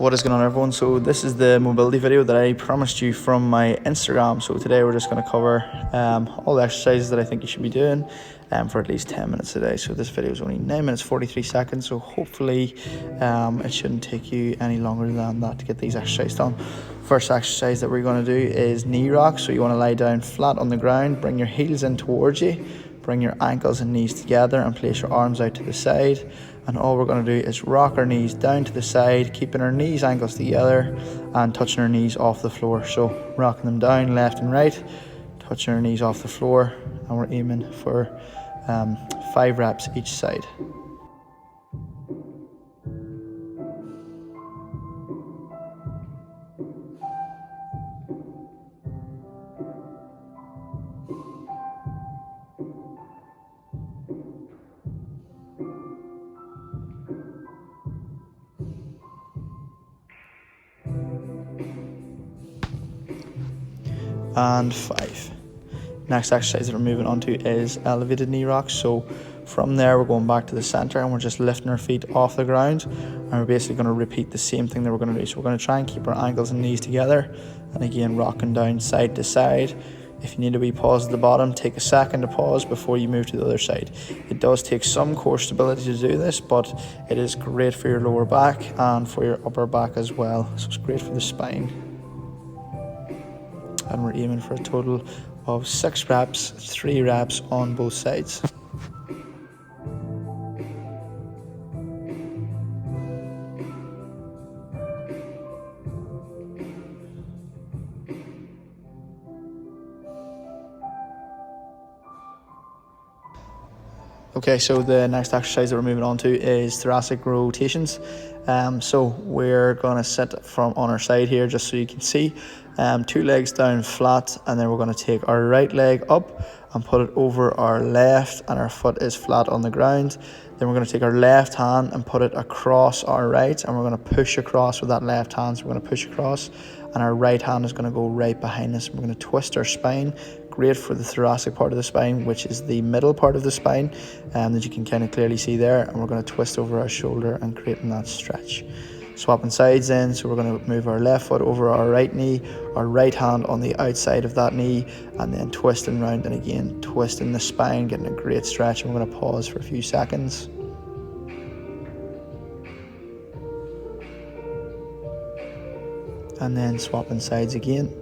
What is going on, everyone? So this is the mobility video that I promised you from my Instagram. So today we're just going to cover all the exercises that I think you should be doing for at least 10 minutes a day. So this video is only 9 minutes 43 seconds, so hopefully it shouldn't take you any longer than that to get these exercises done. First exercise that we're going to do is knee rock. So you want to lie down flat on the ground, bring your heels in towards you, bring your ankles and knees together and place your arms out to the side. And all we're going to do is rock our knees down to the side, keeping our knees, ankles together and touching our knees off the floor. So rocking them down left and right, touching our knees off the floor, and we're aiming for 5 reps each side. And 5. Next exercise that we're moving on to is elevated knee rocks. So from there we're going back to the center and we're just lifting our feet off the ground, and we're basically going to repeat the same thing that we're going to do. So we're going to try and keep our ankles and knees together, and again rocking down side to side. If you need a wee pause at the bottom, take a second to pause before you move to the other side. It does take some core stability to do this, but it is great for your lower back and for your upper back as well. So it's great for the spine. And we're aiming for a total of 6 reps, 3 reps on both sides. Okay, so the next exercise that we're moving on to is thoracic rotations. So we're going to sit from on our side here just so you can see. 2 legs down flat, and then we're going to take our right leg up and put it over our left, and our foot is flat on the ground. Then we're going to take our left hand and put it across our right, and we're going to push across with that left hand. So we're going to push across, and our right hand is going to go right behind us. We're going to twist our spine. Great for the thoracic part of the spine, which is the middle part of the spine that you can kind of clearly see there. And we're going to twist over our shoulder and creating that stretch. Swapping sides in, so we're going to move our left foot over our right knee, our right hand on the outside of that knee, and then twisting round and again twisting the spine, getting a great stretch. And we're going to pause for a few seconds. And then swapping sides again.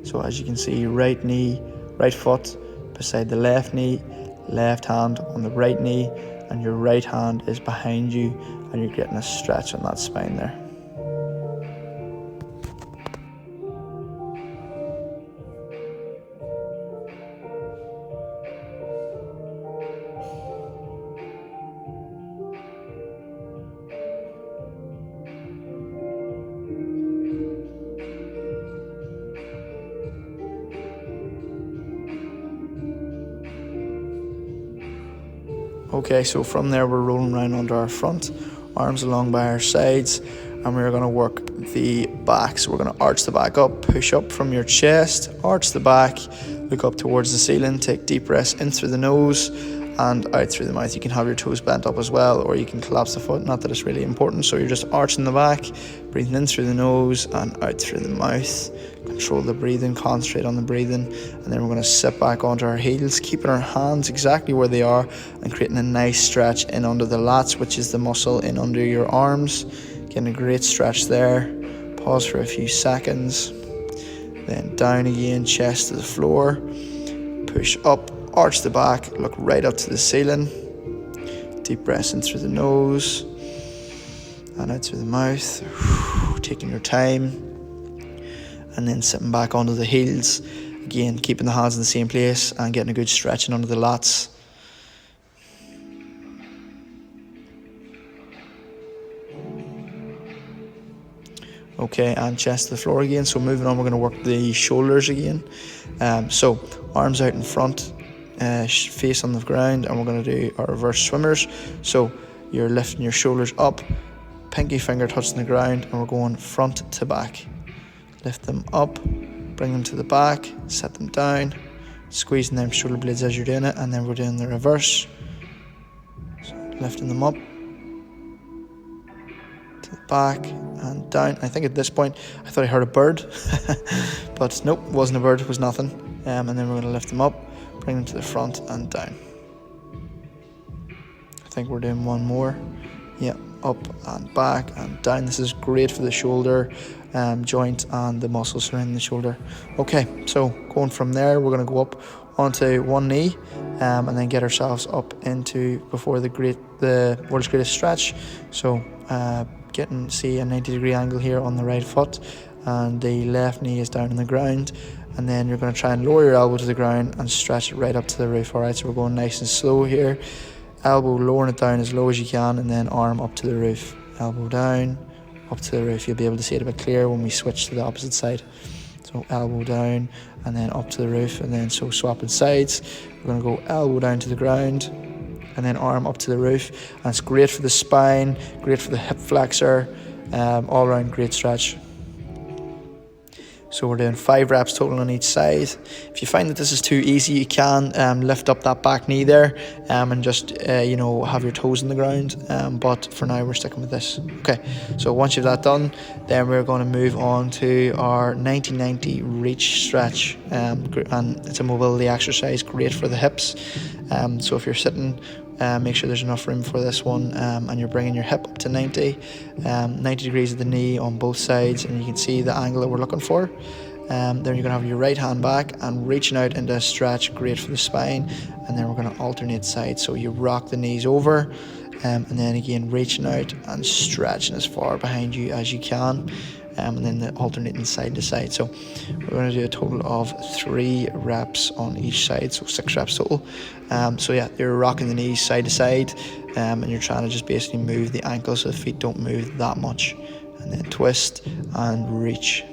So as you can see, right knee, right foot beside the left knee, left hand on the right knee, and your right hand is behind you, and you're getting a stretch on that spine there. Okay, so from there we're rolling around onto our front, arms along by our sides, and we're going to work the back. So we're going to arch the back up, push up from your chest, arch the back, look up towards the ceiling, take deep breaths in through the nose and out through the mouth. You can have your toes bent up as well, or you can collapse the foot, not that it's really important. So you're just arching the back, breathing in through the nose and out through the mouth. Control the breathing, concentrate on the breathing, and then we're going to sit back onto our heels, keeping our hands exactly where they are and creating a nice stretch in under the lats, which is the muscle in under your arms. Getting a great stretch there. Pause for a few seconds, then down again, chest to the floor, push up, arch the back, look right up to the ceiling, deep breaths in through the nose and out through the mouth, taking your time, and then sitting back onto the heels, again keeping the hands in the same place and getting a good stretching under the lats. Okay, and chest to the floor again. So moving on, we're going to work the shoulders again. So arms out in front, face on the ground, and we're going to do our reverse swimmers. So you're lifting your shoulders up, pinky finger touching the ground, and we're going front to back. Lift them up, bring them to the back, set them down, squeezing them shoulder blades as you're doing it, and then we're doing the reverse. So lifting them up to the back and down. I think at this point I thought I heard a bird, but nope, it wasn't a bird, it was nothing. And then we're going to lift them up, bring them to the front and down. I think we're doing one more. Yeah, up and back and down. This is great for the shoulder joint and the muscles surrounding the shoulder. Okay, so going from there, we're going to go up onto one knee and then get ourselves up into before the world's greatest stretch. So see a 90-degree angle here on the right foot, and the left knee is down on the ground, and then you're going to try and lower your elbow to the ground and stretch it right up to the roof. All right, so we're going nice and slow here. Elbow, lowering it down as low as you can, and then arm up to the roof. Elbow down, up to the roof. You'll be able to see it a bit clearer when we switch to the opposite side. So elbow down and then up to the roof, and then so swapping sides. We're going to go elbow down to the ground and then arm up to the roof. And it's great for the spine, great for the hip flexor, all around great stretch. So we're doing 5 reps total on each side. If you find that this is too easy, you can lift up that back knee there and just have your toes in the ground. But for now, we're sticking with this. Okay, so once you've that done, then we're going to move on to our 90-90 reach stretch. And it's a mobility exercise, great for the hips. So if you're sitting, make sure there's enough room for this one, and you're bringing your hip up to 90 degrees of the knee on both sides, and you can see the angle that we're looking for. Then you're going to have your right hand back and reaching out into a stretch, great for the spine. And then we're going to alternate sides, so you rock the knees over and then again reaching out and stretching as far behind you as you can, and then the alternating side to side. So we're going to do a total of 3 reps on each side, so 6 reps total. So yeah, you're rocking the knees side to side, and you're trying to just basically move the ankles so the feet don't move that much, and then twist and reach.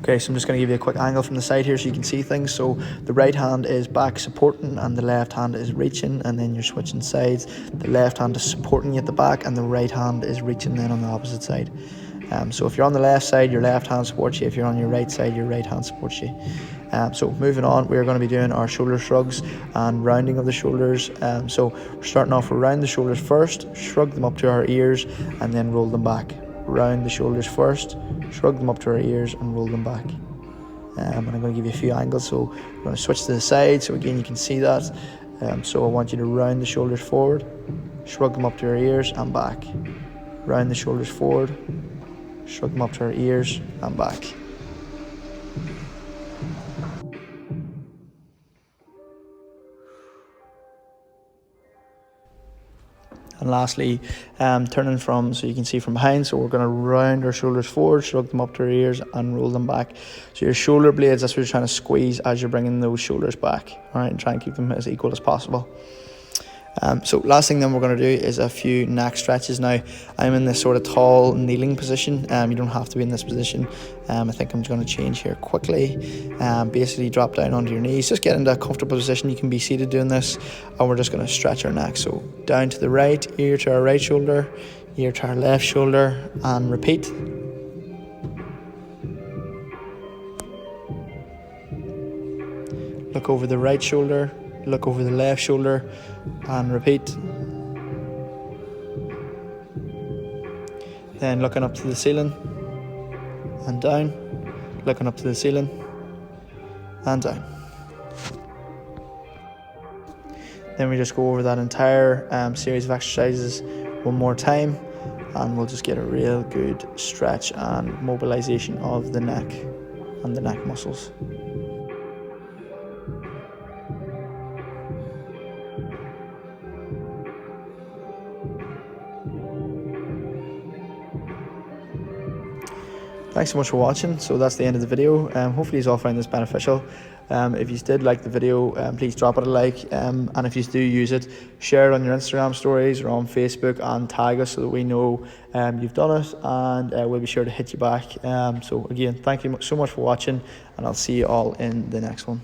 Okay, so I'm just going to give you a quick angle from the side here so you can see things. So the right hand is back supporting and the left hand is reaching, and then you're switching sides. The left hand is supporting you at the back and the right hand is reaching then on the opposite side. So if you're on the left side, your left hand supports you. If you're on your right side, your right hand supports you. So moving on, we're going to be doing our shoulder shrugs and rounding of the shoulders. So we're starting off, we'll round the shoulders first, shrug them up to our ears and then roll them back. Round the shoulders first, shrug them up to our ears and roll them back. And I'm going to give you a few angles, so we're going to switch to the side, so again you can see that. So I want you to round the shoulders forward, shrug them up to our ears and back. Round the shoulders forward, shrug them up to our ears and back. And lastly, turning from, so you can see from behind, so we're going to round our shoulders forward, shrug them up to our ears and roll them back. So your shoulder blades, that's what you're trying to squeeze as you're bringing those shoulders back, all right, and try and keep them as equal as possible. So last thing then we're going to do is a few neck stretches. Now I'm in this sort of tall kneeling position. You don't have to be in this position. I think I'm just going to change here quickly. Basically drop down onto your knees, just get into a comfortable position. You can be seated doing this, and we're just going to stretch our neck. So down to the right, ear to our right shoulder, ear to our left shoulder, and repeat. Look over the right shoulder, look over the left shoulder and repeat. Then looking up to the ceiling and down, looking up to the ceiling and down. Then we just go over that entire series of exercises one more time, and we'll just get a real good stretch and mobilization of the neck and the neck muscles. Thanks so much for watching. So that's the end of the video. Hopefully you all found this beneficial. If you did like the video, please drop it a like, and if you do use it, share it on your Instagram stories or on Facebook and tag us so that we know you've done it, and we'll be sure to hit you back. So again, thank you so much for watching, and I'll see you all in the next one.